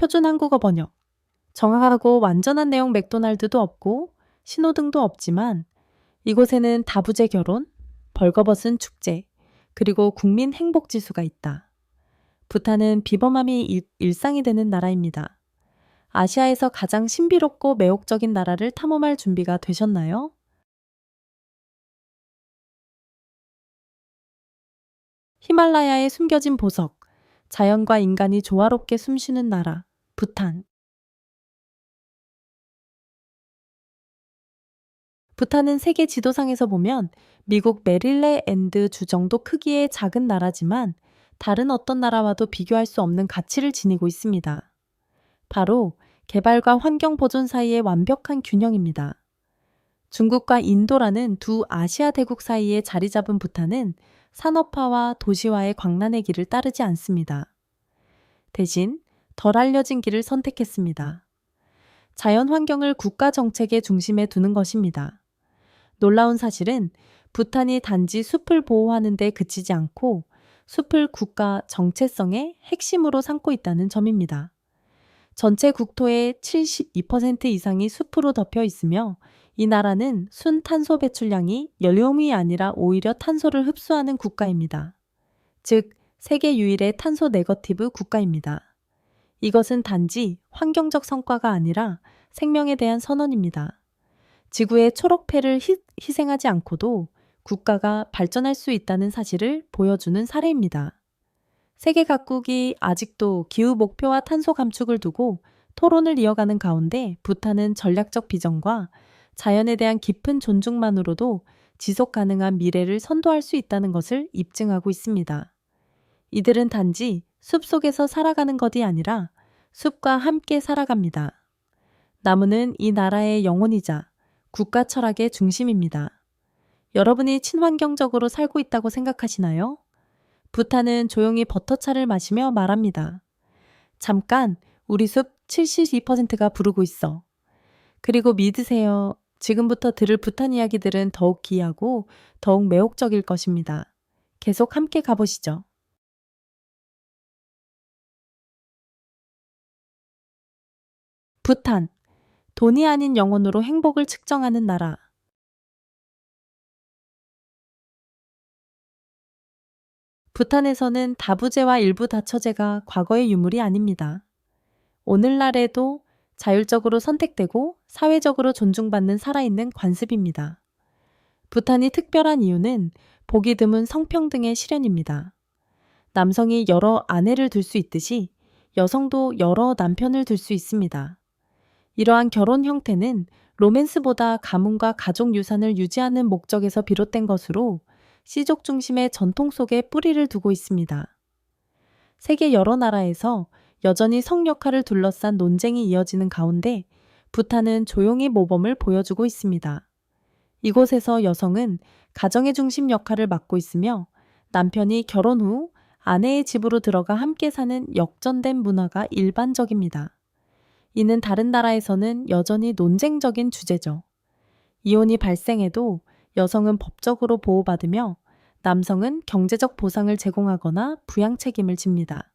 표준 한국어 번역. 정확하고 완전한 내용 맥도날드도 없고 신호등도 없지만 이곳에는 다부제 결혼, 벌거벗은 축제, 그리고 국민 행복 지수가 있다. 부탄은 비범함이 일상이 되는 나라입니다. 아시아에서 가장 신비롭고 매혹적인 나라를 탐험할 준비가 되셨나요? 히말라야의 숨겨진 보석, 자연과 인간이 조화롭게 숨쉬는 나라, 부탄. 부탄은 세계 지도상에서 보면 미국 메릴랜드 주 정도 크기의 작은 나라지만 다른 어떤 나라와도 비교할 수 없는 가치를 지니고 있습니다. 바로 개발과 환경 보존 사이의 완벽한 균형입니다. 중국과 인도라는 두 아시아 대국 사이에 자리 잡은 부탄은 산업화와 도시화의 광란의 길을 따르지 않습니다. 대신 덜 알려진 길을 선택했습니다. 자연 환경을 국가 정책의 중심에 두는 것입니다. 놀라운 사실은 부탄이 단지 숲을 보호하는 데 그치지 않고 숲을 국가 정체성의 핵심으로 삼고 있다는 점입니다. 전체 국토의 72% 이상이 숲으로 덮여 있으며 이 나라는 순탄소 배출량이 연료음이 아니라 오히려 탄소를 흡수하는 국가입니다. 즉, 세계 유일의 탄소 네거티브 국가입니다. 이것은 단지 환경적 성과가 아니라 생명에 대한 선언입니다. 지구의 초록패를 희생하지 않고도 국가가 발전할 수 있다는 사실을 보여주는 사례입니다. 세계 각국이 아직도 기후 목표와 탄소 감축을 두고 토론을 이어가는 가운데 부탄은 전략적 비전과 자연에 대한 깊은 존중만으로도 지속 가능한 미래를 선도할 수 있다는 것을 입증하고 있습니다. 이들은 단지 숲 속에서 살아가는 것이 아니라 숲과 함께 살아갑니다. 나무는 이 나라의 영혼이자 국가 철학의 중심입니다. 여러분이 친환경적으로 살고 있다고 생각하시나요? 부탄은 조용히 버터차를 마시며 말합니다. 잠깐, 우리 숲 72%가 부르고 있어. 그리고 믿으세요. 지금부터 들을 부탄 이야기들은 더욱 귀하고 더욱 매혹적일 것입니다. 계속 함께 가보시죠. 부탄, 돈이 아닌 영혼으로 행복을 측정하는 나라. 부탄에서는 다부제와 일부 다처제가 과거의 유물이 아닙니다. 오늘날에도 자율적으로 선택되고 사회적으로 존중받는 살아있는 관습입니다. 부탄이 특별한 이유는 보기 드문 성평등의 실현입니다. 남성이 여러 아내를 둘 수 있듯이 여성도 여러 남편을 둘 수 있습니다. 이러한 결혼 형태는 로맨스보다 가문과 가족 유산을 유지하는 목적에서 비롯된 것으로 씨족 중심의 전통 속에 뿌리를 두고 있습니다. 세계 여러 나라에서 여전히 성 역할을 둘러싼 논쟁이 이어지는 가운데 부탄은 조용히 모범을 보여주고 있습니다. 이곳에서 여성은 가정의 중심 역할을 맡고 있으며 남편이 결혼 후 아내의 집으로 들어가 함께 사는 역전된 문화가 일반적입니다. 이는 다른 나라에서는 여전히 논쟁적인 주제죠. 이혼이 발생해도 여성은 법적으로 보호받으며 남성은 경제적 보상을 제공하거나 부양 책임을 집니다.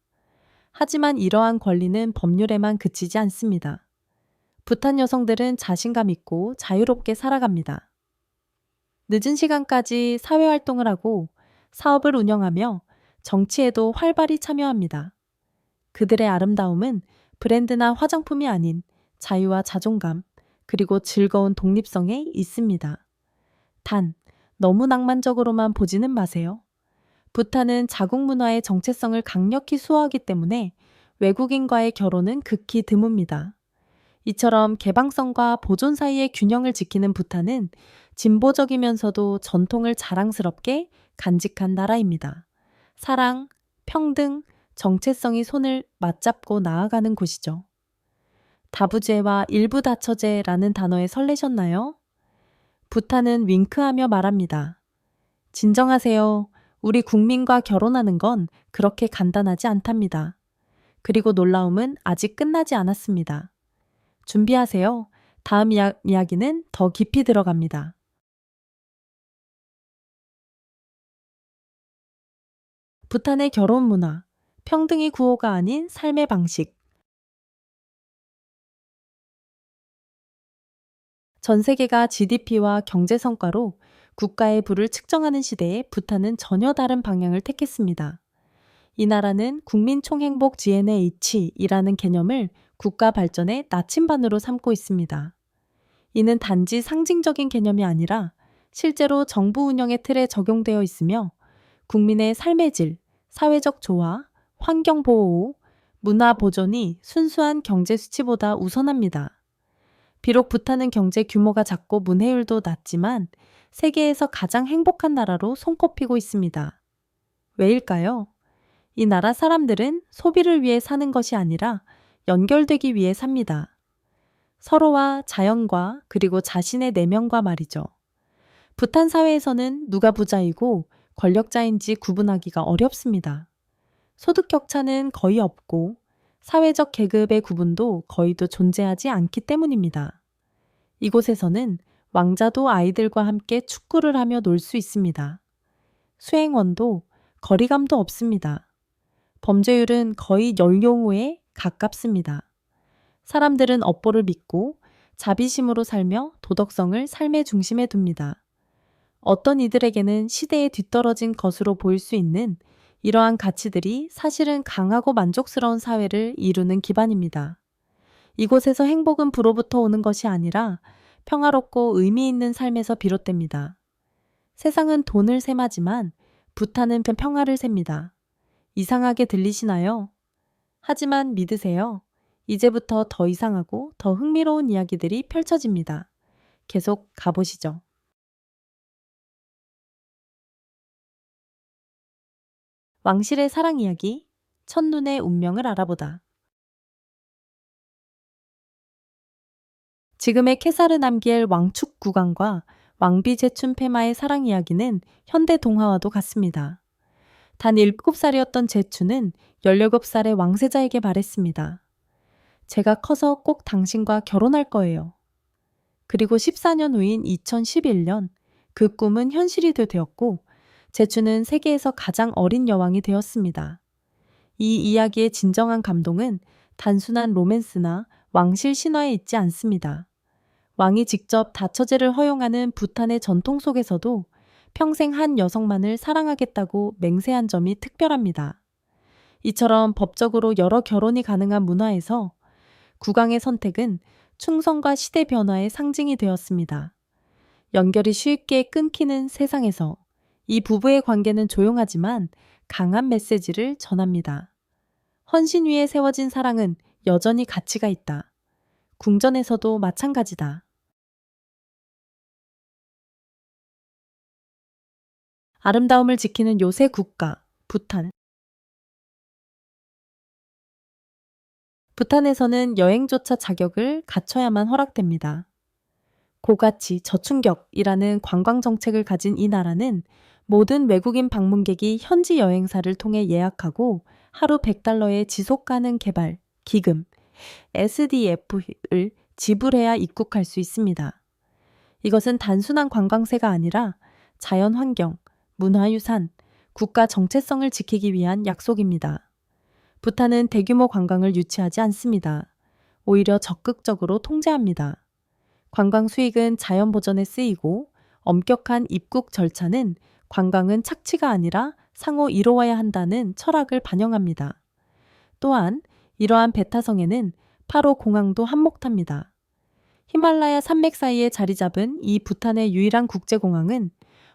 하지만 이러한 권리는 법률에만 그치지 않습니다. 부탄 여성들은 자신감 있고 자유롭게 살아갑니다. 늦은 시간까지 사회활동을 하고 사업을 운영하며 정치에도 활발히 참여합니다. 그들의 아름다움은 브랜드나 화장품이 아닌 자유와 자존감, 그리고 즐거운 독립성에 있습니다. 단, 너무 낭만적으로만 보지는 마세요. 부탄은 자국 문화의 정체성을 강력히 수호하기 때문에 외국인과의 결혼은 극히 드뭅니다. 이처럼 개방성과 보존 사이의 균형을 지키는 부탄은 진보적이면서도 전통을 자랑스럽게 간직한 나라입니다. 사랑, 평등, 정체성이 손을 맞잡고 나아가는 곳이죠. 다부제와 일부 다처제라는 단어에 설레셨나요? 부탄은 윙크하며 말합니다. 진정하세요. 우리 국민과 결혼하는 건 그렇게 간단하지 않답니다. 그리고 놀라움은 아직 끝나지 않았습니다. 준비하세요. 다음 이야기는 더 깊이 들어갑니다. 부탄의 결혼 문화, 평등이 구호가 아닌 삶의 방식. 전 세계가 GDP와 경제 성과로 국가의 부를 측정하는 시대에 부탄은 전혀 다른 방향을 택했습니다. 이 나라는 국민 총행복 GNH이라는 개념을 국가 발전의 나침반으로 삼고 있습니다. 이는 단지 상징적인 개념이 아니라 실제로 정부 운영의 틀에 적용되어 있으며 국민의 삶의 질, 사회적 조화, 환경 보호, 문화 보존이 순수한 경제 수치보다 우선합니다. 비록 부탄은 경제 규모가 작고 문해율도 낮지만 세계에서 가장 행복한 나라로 손꼽히고 있습니다. 왜일까요? 이 나라 사람들은 소비를 위해 사는 것이 아니라 연결되기 위해 삽니다. 서로와 자연과 그리고 자신의 내면과 말이죠. 부탄 사회에서는 누가 부자이고 권력자인지 구분하기가 어렵습니다. 소득 격차는 거의 없고 사회적 계급의 구분도 거의도 존재하지 않기 때문입니다. 이곳에서는 왕자도 아이들과 함께 축구를 하며 놀 수 있습니다. 수행원도 거리감도 없습니다. 범죄율은 거의 연용호에 가깝습니다. 사람들은 업보를 믿고 자비심으로 살며 도덕성을 삶의 중심에 둡니다. 어떤 이들에게는 시대에 뒤떨어진 것으로 보일 수 있는 이러한 가치들이 사실은 강하고 만족스러운 사회를 이루는 기반입니다. 이곳에서 행복은 부로부터 오는 것이 아니라 평화롭고 의미 있는 삶에서 비롯됩니다. 세상은 돈을 셈하지만 부탄은 평화를 셉니다. 이상하게 들리시나요? 하지만 믿으세요. 이제부터 더 이상하고 더 흥미로운 이야기들이 펼쳐집니다. 계속 가보시죠. 왕실의 사랑 이야기, 첫눈의 운명을 알아보다. 지금의 케사르 남기엘 왕축 국왕과 왕비 제춘 페마의 사랑 이야기는 현대 동화와도 같습니다. 단 7살이었던 제춘은 17살의 왕세자에게 말했습니다. 제가 커서 꼭 당신과 결혼할 거예요. 그리고 14년 후인 2011년 그 꿈은 현실이 되었고 제춘은 세계에서 가장 어린 여왕이 되었습니다. 이 이야기의 진정한 감동은 단순한 로맨스나 왕실 신화에 있지 않습니다. 왕이 직접 다처제를 허용하는 부탄의 전통 속에서도 평생 한 여성만을 사랑하겠다고 맹세한 점이 특별합니다. 이처럼 법적으로 여러 결혼이 가능한 문화에서 국왕의 선택은 충성과 시대 변화의 상징이 되었습니다. 연결이 쉽게 끊기는 세상에서 이 부부의 관계는 조용하지만 강한 메시지를 전합니다. 헌신 위에 세워진 사랑은 여전히 가치가 있다. 궁전에서도 마찬가지다. 아름다움을 지키는 요새 국가, 부탄. 부탄에서는 여행조차 자격을 갖춰야만 허락됩니다. 고가치, 저충격이라는 관광 정책을 가진 이 나라는 모든 외국인 방문객이 현지 여행사를 통해 예약하고 하루 100달러의 지속가능 개발, 기금, SDF를 지불해야 입국할 수 있습니다. 이것은 단순한 관광세가 아니라 자연환경, 문화유산, 국가 정체성을 지키기 위한 약속입니다. 부탄은 대규모 관광을 유치하지 않습니다. 오히려 적극적으로 통제합니다. 관광 수익은 자연 보전에 쓰이고 엄격한 입국 절차는 관광은 착취가 아니라 상호 이루어야 한다는 철학을 반영합니다. 또한 이러한 배타성에는 파로 공항도 한몫합니다. 히말라야 산맥 사이에 자리 잡은 이 부탄의 유일한 국제공항은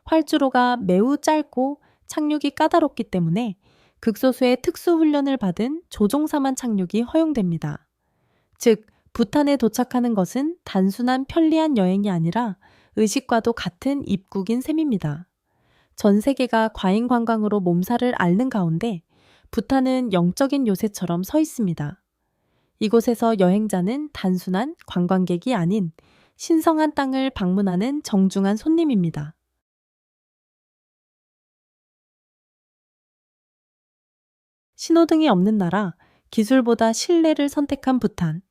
활주로가 매우 짧고 착륙이 까다롭기 때문에 극소수의 특수훈련을 받은 조종사만 착륙이 허용됩니다. 즉, 부탄에 도착하는 것은 단순한 편리한 여행이 아니라 의식과도 같은 입국인 셈입니다. 전 세계가 과잉 관광으로 몸살을 앓는 가운데 부탄은 영적인 요새처럼 서 있습니다. 이곳에서 여행자는 단순한 관광객이 아닌 신성한 땅을 방문하는 정중한 손님입니다. 신호등이 없는 나라, 기술보다 신뢰를 선택한 부탄.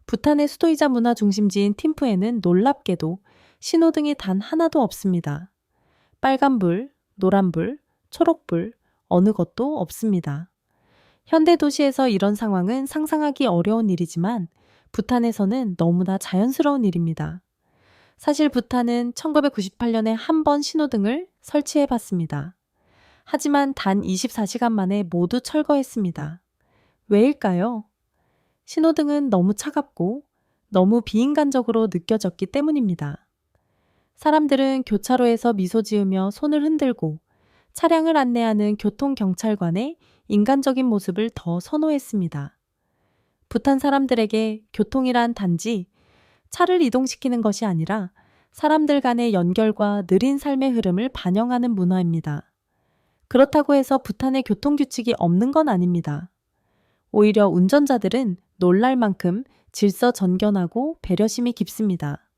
부탄의 수도이자 문화 중심지인 팀푸에는 놀랍게도 신호등이 단 하나도 없습니다. 빨간불, 노란불, 초록불, 어느 것도 없습니다. 현대 도시에서 이런 상황은 상상하기 어려운 일이지만 부탄에서는 너무나 자연스러운 일입니다. 사실 부탄은 1998년에 한 번 신호등을 설치해 봤습니다. 하지만 단 24시간 만에 모두 철거했습니다. 왜일까요? 신호등은 너무 차갑고 너무 비인간적으로 느껴졌기 때문입니다. 사람들은 교차로에서 미소 지으며 손을 흔들고 차량을 안내하는 교통경찰관의 인간적인 모습을 더 선호했습니다. 부탄 사람들에게 교통이란 단지 차를 이동시키는 것이 아니라 사람들 간의 연결과 느린 삶의 흐름을 반영하는 문화입니다. 그렇다고 해서 부탄의 교통규칙이 없는 건 아닙니다. 오히려 운전자들은 놀랄 만큼 질서전견하고 배려심이 깊습니다.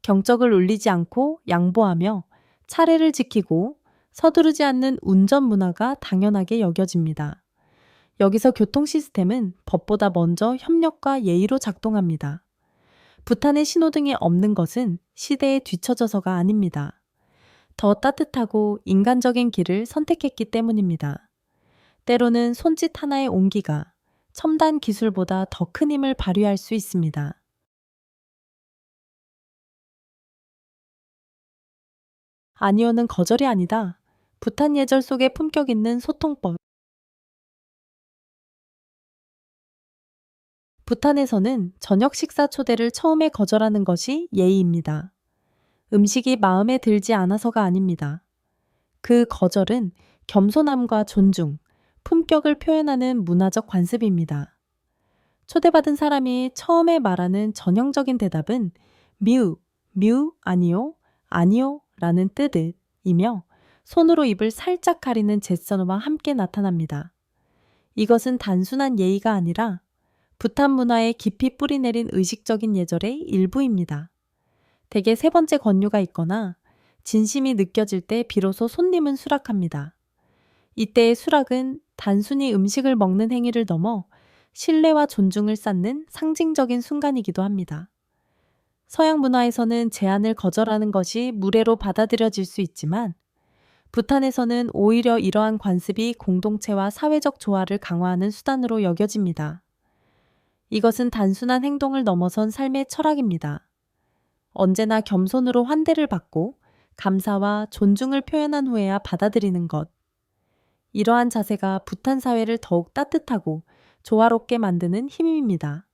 경적을 울리지 않고 양보하며 차례를 지키고 서두르지 않는 운전 문화가 당연하게 여겨집니다. 여기서 교통 시스템은 법보다 먼저 협력과 예의로 작동합니다. 부탄의 신호등이 없는 것은 시대에 뒤처져서가 아닙니다. 더 따뜻하고 인간적인 길을 선택했기 때문입니다. 때로는 손짓 하나의 온기가 첨단 기술보다 더 큰 힘을 발휘할 수 있습니다. 아니오는 거절이 아니다. 부탄 예절 속에 품격 있는 소통법. 부탄에서는 저녁 식사 초대를 처음에 거절하는 것이 예의입니다. 음식이 마음에 들지 않아서가 아닙니다. 그 거절은 겸손함과 존중, 품격을 표현하는 문화적 관습입니다. 초대받은 사람이 처음에 말하는 전형적인 대답은 뮤, 아니요, 아니요 라는 뜻이며 손으로 입을 살짝 가리는 제스처와 함께 나타납니다. 이것은 단순한 예의가 아니라 부탄 문화에 깊이 뿌리내린 의식적인 예절의 일부입니다. 대개 세 번째 권유가 있거나 진심이 느껴질 때 비로소 손님은 수락합니다. 이때의 수락은 단순히 음식을 먹는 행위를 넘어 신뢰와 존중을 쌓는 상징적인 순간이기도 합니다. 서양 문화에서는 제안을 거절하는 것이 무례로 받아들여질 수 있지만 부탄에서는 오히려 이러한 관습이 공동체와 사회적 조화를 강화하는 수단으로 여겨집니다. 이것은 단순한 행동을 넘어선 삶의 철학입니다. 언제나 겸손으로 환대를 받고 감사와 존중을 표현한 후에야 받아들이는 것. 이러한 자세가 부탄 사회를 더욱 따뜻하고 조화롭게 만드는 힘입니다.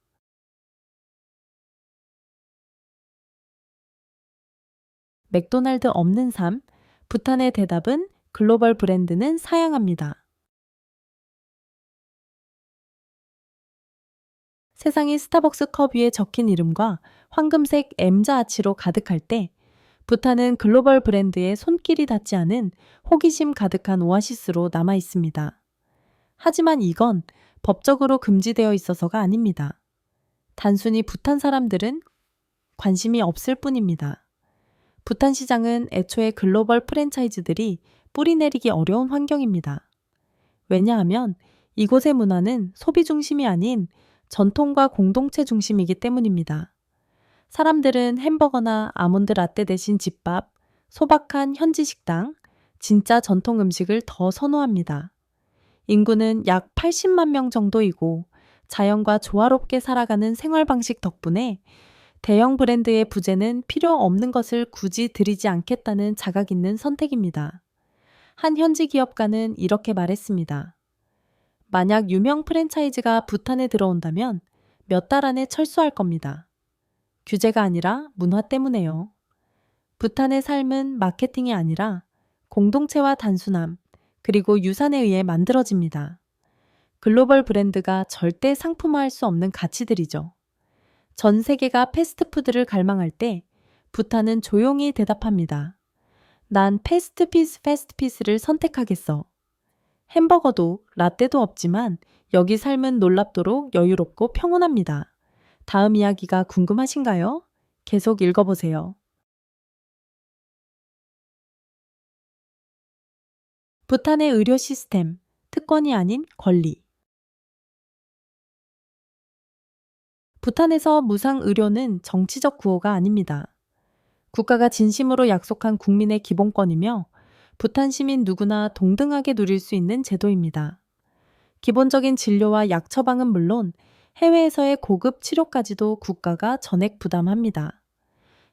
맥도날드 없는 삶, 부탄의 대답은 글로벌 브랜드는 사양합니다. 세상이 스타벅스 컵 위에 적힌 이름과 황금색 M자 아치로 가득할 때 부탄은 글로벌 브랜드의 손길이 닿지 않은 호기심 가득한 오아시스로 남아 있습니다. 하지만 이건 법적으로 금지되어 있어서가 아닙니다. 단순히 부탄 사람들은 관심이 없을 뿐입니다. 부탄 시장은 애초에 글로벌 프랜차이즈들이 뿌리내리기 어려운 환경입니다. 왜냐하면 이곳의 문화는 소비 중심이 아닌 전통과 공동체 중심이기 때문입니다. 사람들은 햄버거나 아몬드 라떼 대신 집밥, 소박한 현지 식당, 진짜 전통 음식을 더 선호합니다. 인구는 약 80만 명 정도이고 자연과 조화롭게 살아가는 생활 방식 덕분에 대형 브랜드의 부재는 필요 없는 것을 굳이 들이지 않겠다는 자각 있는 선택입니다. 한 현지 기업가는 이렇게 말했습니다. 만약 유명 프랜차이즈가 부탄에 들어온다면 몇 달 안에 철수할 겁니다. 규제가 아니라 문화 때문에요. 부탄의 삶은 마케팅이 아니라 공동체와 단순함, 그리고 유산에 의해 만들어집니다. 글로벌 브랜드가 절대 상품화할 수 없는 가치들이죠. 전 세계가 패스트푸드를 갈망할 때 부탄은 조용히 대답합니다. 난 패스트피스를 선택하겠어. 햄버거도 라떼도 없지만 여기 삶은 놀랍도록 여유롭고 평온합니다. 다음 이야기가 궁금하신가요? 계속 읽어보세요. 부탄의 의료 시스템, 특권이 아닌 권리. 부탄에서 무상 의료는 정치적 구호가 아닙니다. 국가가 진심으로 약속한 국민의 기본권이며 부탄 시민 누구나 동등하게 누릴 수 있는 제도입니다. 기본적인 진료와 약 처방은 물론 해외에서의 고급 치료까지도 국가가 전액 부담합니다.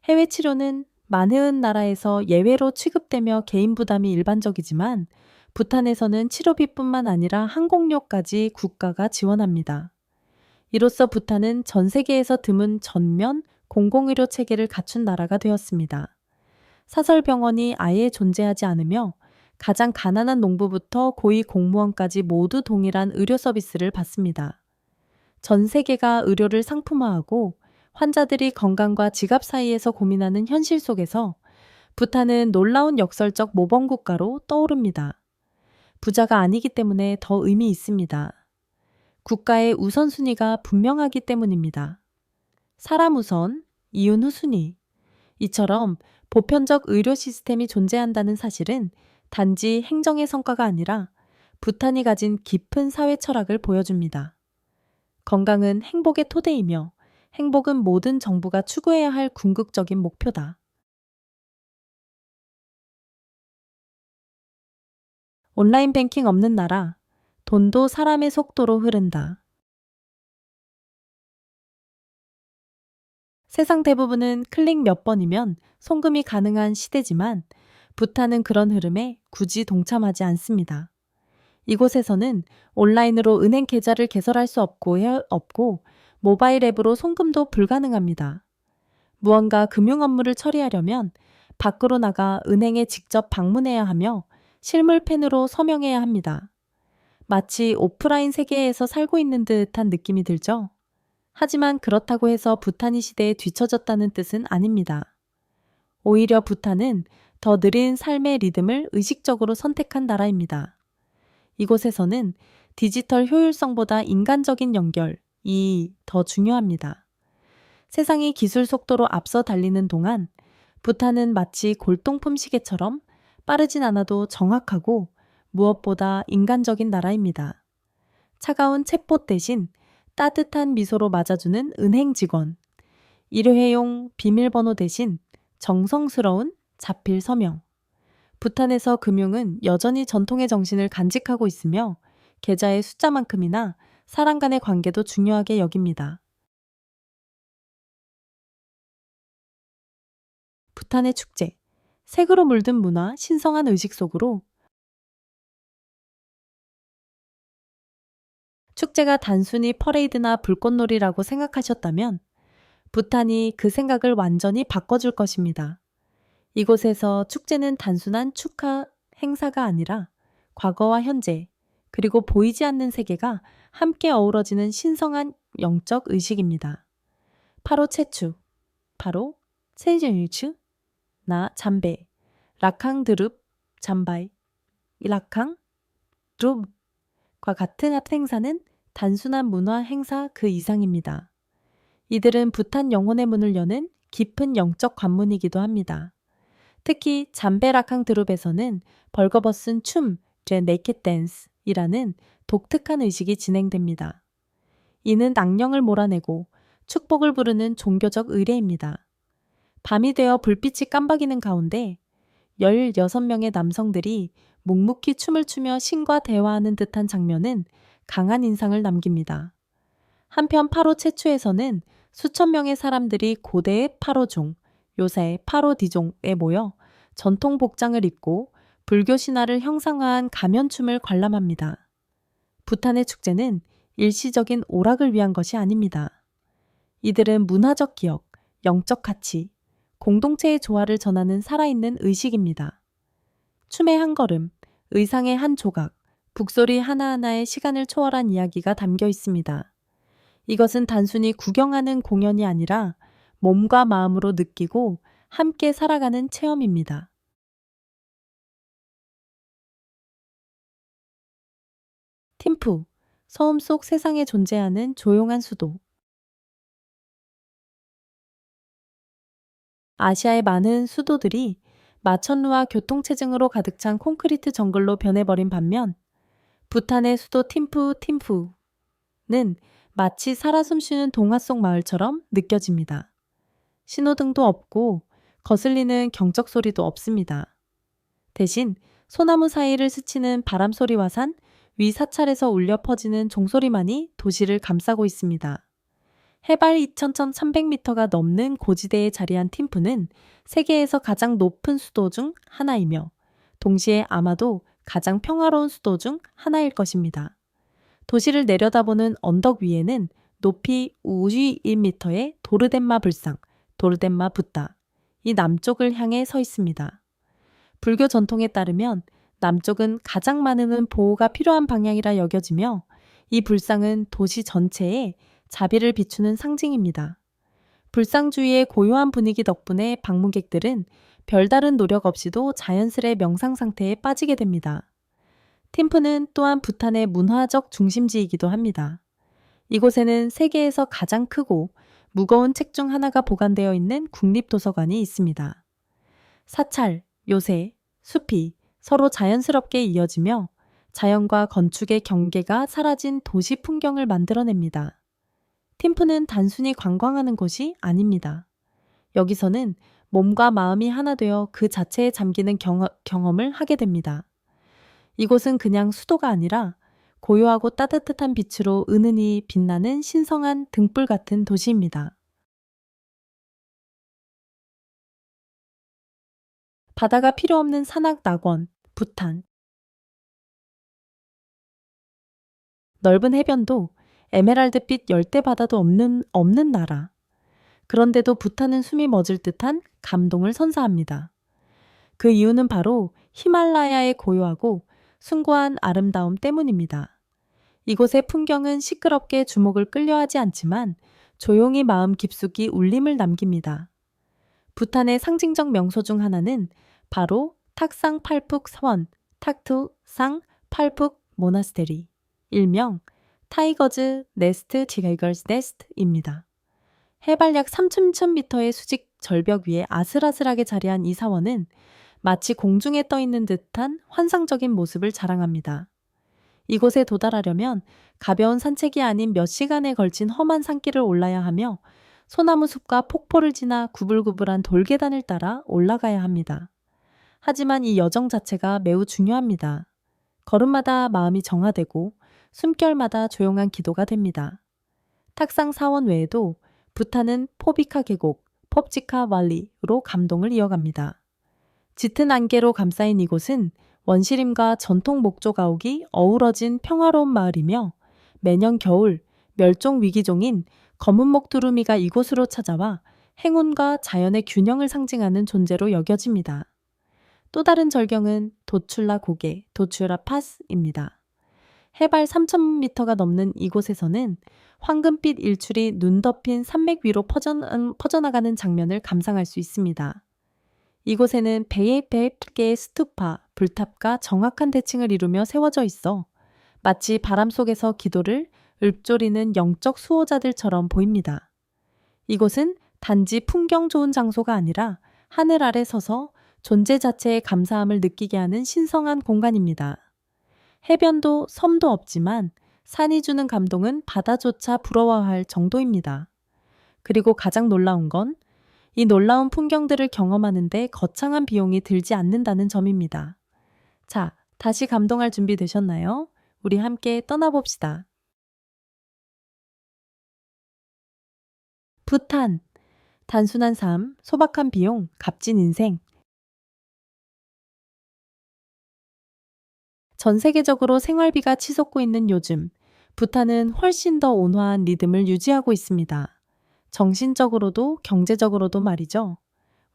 해외 치료는 많은 나라에서 예외로 취급되며 개인 부담이 일반적이지만 부탄에서는 치료비뿐만 아니라 항공료까지 국가가 지원합니다. 이로써 부탄은 전 세계에서 드문 전면 공공의료 체계를 갖춘 나라가 되었습니다. 사설병원이 아예 존재하지 않으며 가장 가난한 농부부터 고위 공무원까지 모두 동일한 의료 서비스를 받습니다. 전 세계가 의료를 상품화하고 환자들이 건강과 지갑 사이에서 고민하는 현실 속에서 부탄은 놀라운 역설적 모범 국가로 떠오릅니다. 부자가 아니기 때문에 더 의미 있습니다. 국가의 우선순위가 분명하기 때문입니다. 사람 우선, 이윤 후순위. 이처럼 보편적 의료 시스템이 존재한다는 사실은 단지 행정의 성과가 아니라 부탄이 가진 깊은 사회 철학을 보여줍니다. 건강은 행복의 토대이며 행복은 모든 정부가 추구해야 할 궁극적인 목표다. 온라인 뱅킹 없는 나라, 돈도 사람의 속도로 흐른다. 세상 대부분은 클릭 몇 번이면 송금이 가능한 시대지만 부탄은 그런 흐름에 굳이 동참하지 않습니다. 이곳에서는 온라인으로 은행 계좌를 개설할 수 없고 모바일 앱으로 송금도 불가능합니다. 무언가 금융 업무를 처리하려면 밖으로 나가 은행에 직접 방문해야 하며 실물펜으로 서명해야 합니다. 마치 오프라인 세계에서 살고 있는 듯한 느낌이 들죠? 하지만 그렇다고 해서 부탄이 시대에 뒤처졌다는 뜻은 아닙니다. 오히려 부탄은 더 느린 삶의 리듬을 의식적으로 선택한 나라입니다. 이곳에서는 디지털 효율성보다 인간적인 연결이 더 중요합니다. 세상이 기술 속도로 앞서 달리는 동안 부탄은 마치 골동품 시계처럼 빠르진 않아도 정확하고 무엇보다 인간적인 나라입니다. 차가운 챗봇 대신 따뜻한 미소로 맞아주는 은행 직원, 일회용 비밀번호 대신 정성스러운 자필 서명. 부탄에서 금융은 여전히 전통의 정신을 간직하고 있으며 계좌의 숫자만큼이나 사람 간의 관계도 중요하게 여깁니다. 부탄의 축제, 색으로 물든 문화, 신성한 의식 속으로 축제가 단순히 퍼레이드나 불꽃놀이라고 생각하셨다면 부탄이 그 생각을 완전히 바꿔줄 것입니다. 이곳에서 축제는 단순한 축하 행사가 아니라 과거와 현재, 그리고 보이지 않는 세계가 함께 어우러지는 신성한 영적 의식입니다. 파로 체추, 파로 체즈일추, 나 잠베, 라캉 드룹, 잠바이, 라캉 드룹과 같은 행사는 단순한 문화 행사 그 이상입니다. 이들은 부탄 영혼의 문을 여는 깊은 영적 관문이기도 합니다. 특히 잠베라캉 드룹에서는 벌거벗은 춤, 제 네켓 댄스이라는 독특한 의식이 진행됩니다. 이는 악령을 몰아내고 축복을 부르는 종교적 의례입니다. 밤이 되어 불빛이 깜박이는 가운데 16명의 남성들이 묵묵히 춤을 추며 신과 대화하는 듯한 장면은 강한 인상을 남깁니다. 한편 파로 체추에서는 수천 명의 사람들이 고대의 파로종, 요새의 파로디종에 모여 전통 복장을 입고 불교 신화를 형상화한 가면춤을 관람합니다. 부탄의 축제는 일시적인 오락을 위한 것이 아닙니다. 이들은 문화적 기억, 영적 가치, 공동체의 조화를 전하는 살아있는 의식입니다. 춤의 한 걸음, 의상의 한 조각, 북소리 하나하나에 시간을 초월한 이야기가 담겨 있습니다. 이것은 단순히 구경하는 공연이 아니라 몸과 마음으로 느끼고 함께 살아가는 체험입니다. 팀푸, 섬 속 세상에 존재하는 조용한 수도. 아시아의 많은 수도들이 마천루와 교통체증으로 가득 찬 콘크리트 정글로 변해버린 반면 부탄의 수도 팀푸는 마치 살아 숨쉬는 동화 속 마을처럼 느껴집니다. 신호등도 없고 거슬리는 경적 소리도 없습니다. 대신 소나무 사이를 스치는 바람 소리와 산 위 사찰에서 울려 퍼지는 종소리만이 도시를 감싸고 있습니다. 해발 2,300m가 넘는 고지대에 자리한 틴푸는 세계에서 가장 높은 수도 중 하나이며 동시에 아마도 가장 평화로운 수도 중 하나일 것입니다. 도시를 내려다보는 언덕 위에는 높이 51m의 도르덴마 불상, 도르덴마 붓다, 이 남쪽을 향해 서 있습니다. 불교 전통에 따르면 남쪽은 가장 많은 보호가 필요한 방향이라 여겨지며 이 불상은 도시 전체에 자비를 비추는 상징입니다. 불상 주위의 고요한 분위기 덕분에 방문객들은 별다른 노력 없이도 자연스레 명상 상태에 빠지게 됩니다. 틴푸는 또한 부탄의 문화적 중심지이기도 합니다. 이곳에는 세계에서 가장 크고 무거운 책 중 하나가 보관되어 있는 국립도서관이 있습니다. 사찰, 요새, 숲이 서로 자연스럽게 이어지며 자연과 건축의 경계가 사라진 도시 풍경을 만들어냅니다. 틴푸는 단순히 관광하는 곳이 아닙니다. 여기서는 몸과 마음이 하나 되어 그 자체에 잠기는 경험을 하게 됩니다. 이곳은 그냥 수도가 아니라 고요하고 따뜻한 빛으로 은은히 빛나는 신성한 등불 같은 도시입니다. 바다가 필요 없는 산악 낙원, 부탄. 넓은 해변도 에메랄드빛 열대 바다도 없는 나라. 그런데도 부탄은 숨이 멎을 듯한 감동을 선사합니다. 그 이유는 바로 히말라야의 고요하고 숭고한 아름다움 때문입니다. 이곳의 풍경은 시끄럽게 주목을 끌려하지 않지만 조용히 마음 깊숙이 울림을 남깁니다. 부탄의 상징적 명소 중 하나는 바로 탁상 팔푹 서원, 탁투상 팔푹 모나스테리, 일명 타이거즈 네스트 티거스 네스트입니다. 해발 약 3,000m의 수직 절벽 위에 아슬아슬하게 자리한 이 사원은 마치 공중에 떠 있는 듯한 환상적인 모습을 자랑합니다. 이곳에 도달하려면 가벼운 산책이 아닌 몇 시간에 걸친 험한 산길을 올라야 하며 소나무 숲과 폭포를 지나 구불구불한 돌계단을 따라 올라가야 합니다. 하지만 이 여정 자체가 매우 중요합니다. 걸음마다 마음이 정화되고 숨결마다 조용한 기도가 됩니다. 탁상 사원 외에도 부탄은 포비카 계곡, 펍지카 왈리로 감동을 이어갑니다. 짙은 안개로 감싸인 이곳은 원시림과 전통 목조 가옥이 어우러진 평화로운 마을이며 매년 겨울 멸종 위기종인 검은목 두루미가 이곳으로 찾아와 행운과 자연의 균형을 상징하는 존재로 여겨집니다. 또 다른 절경은 도출라 고개, 도출라 파스입니다. 해발 3,000m가 넘는 이곳에서는 황금빛 일출이 눈 덮인 산맥 위로 퍼져나가는 장면을 감상할 수 있습니다. 이곳에는 100개의 스투파, 불탑과 정확한 대칭을 이루며 세워져 있어 마치 바람 속에서 기도를 읊조리는 영적 수호자들처럼 보입니다. 이곳은 단지 풍경 좋은 장소가 아니라 하늘 아래 서서 존재 자체의 감사함을 느끼게 하는 신성한 공간입니다. 해변도 섬도 없지만 산이 주는 감동은 바다조차 부러워할 정도입니다. 그리고 가장 놀라운 건 이 놀라운 풍경들을 경험하는데 거창한 비용이 들지 않는다는 점입니다. 자, 다시 감동할 준비 되셨나요? 우리 함께 떠나봅시다. 부탄. 단순한 삶, 소박한 비용, 값진 인생. 전 세계적으로 생활비가 치솟고 있는 요즘, 부탄은 훨씬 더 온화한 리듬을 유지하고 있습니다. 정신적으로도 경제적으로도 말이죠.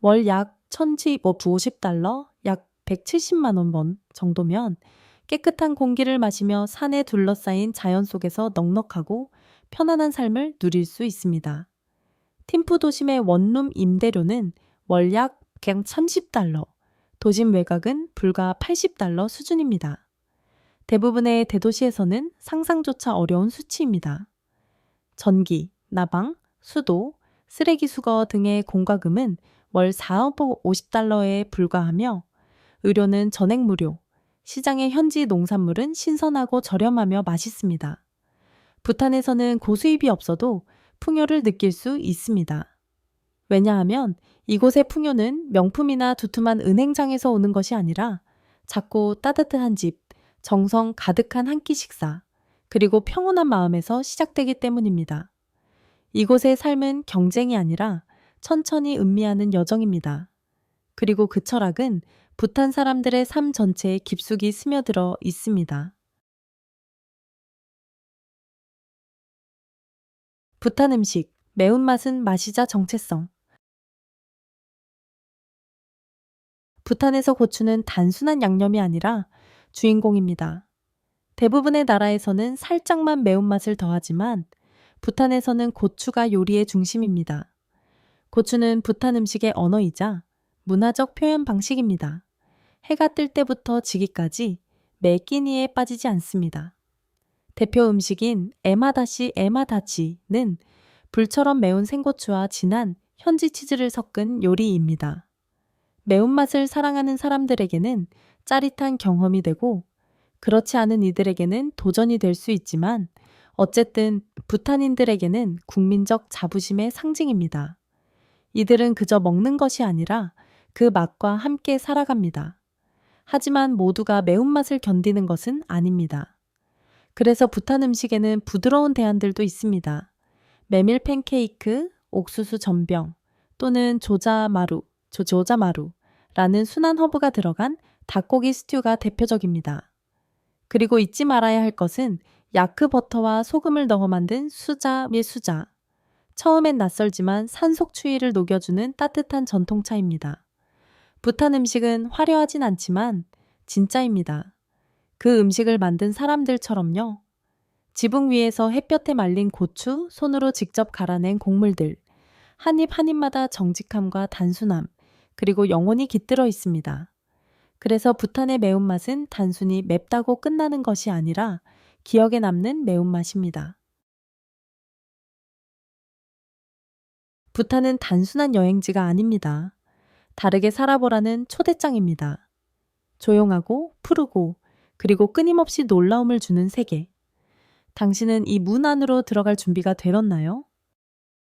월 약 1,150달러, 약 170만 원 정도면 깨끗한 공기를 마시며 산에 둘러싸인 자연 속에서 넉넉하고 편안한 삶을 누릴 수 있습니다. 틴푸 도심의 원룸 임대료는 월 약 130달러, 도심 외곽은 불과 80달러 수준입니다. 대부분의 대도시에서는 상상조차 어려운 수치입니다. 전기, 나방, 수도, 쓰레기 수거 등의 공과금은 월 450달러에 불과하며 의료는 전액 무료, 시장의 현지 농산물은 신선하고 저렴하며 맛있습니다. 부탄에서는 고수입이 없어도 풍요를 느낄 수 있습니다. 왜냐하면 이곳의 풍요는 명품이나 두툼한 은행장에서 오는 것이 아니라 작고 따뜻한 집, 정성 가득한 한 끼 식사, 그리고 평온한 마음에서 시작되기 때문입니다. 이곳의 삶은 경쟁이 아니라 천천히 음미하는 여정입니다. 그리고 그 철학은 부탄 사람들의 삶 전체에 깊숙이 스며들어 있습니다. 부탄 음식, 매운맛은 맛이자 정체성. 부탄에서 고추는 단순한 양념이 아니라 주인공입니다. 대부분의 나라에서는 살짝만 매운맛을 더하지만 부탄에서는 고추가 요리의 중심입니다. 고추는 부탄 음식의 언어이자 문화적 표현 방식입니다. 해가 뜰 때부터 지기까지 매 끼니에 빠지지 않습니다. 대표 음식인 에마다시 에마다치는 불처럼 매운 생고추와 진한 현지 치즈를 섞은 요리입니다. 매운맛을 사랑하는 사람들에게는 짜릿한 경험이 되고 그렇지 않은 이들에게는 도전이 될 수 있지만 어쨌든 부탄인들에게는 국민적 자부심의 상징입니다. 이들은 그저 먹는 것이 아니라 그 맛과 함께 살아갑니다. 하지만 모두가 매운맛을 견디는 것은 아닙니다. 그래서 부탄 음식에는 부드러운 대안들도 있습니다. 메밀 팬케이크, 옥수수 전병 또는 조자마루라는 순한 허브가 들어간 닭고기 스튜가 대표적입니다. 그리고 잊지 말아야 할 것은 야크 버터와 소금을 넣어 만든 수자 및 수자. 처음엔 낯설지만 산속추위를 녹여주는 따뜻한 전통차입니다. 부탄 음식은 화려하진 않지만 진짜입니다. 그 음식을 만든 사람들처럼요. 지붕 위에서 햇볕에 말린 고추, 손으로 직접 갈아낸 곡물들, 한 입 한 입마다 정직함과 단순함, 그리고 영혼이 깃들어 있습니다. 그래서 부탄의 매운맛은 단순히 맵다고 끝나는 것이 아니라 기억에 남는 매운맛입니다. 부탄은 단순한 여행지가 아닙니다. 다르게 살아보라는 초대장입니다. 조용하고 푸르고 그리고 끊임없이 놀라움을 주는 세계. 당신은 이 문 안으로 들어갈 준비가 되었나요?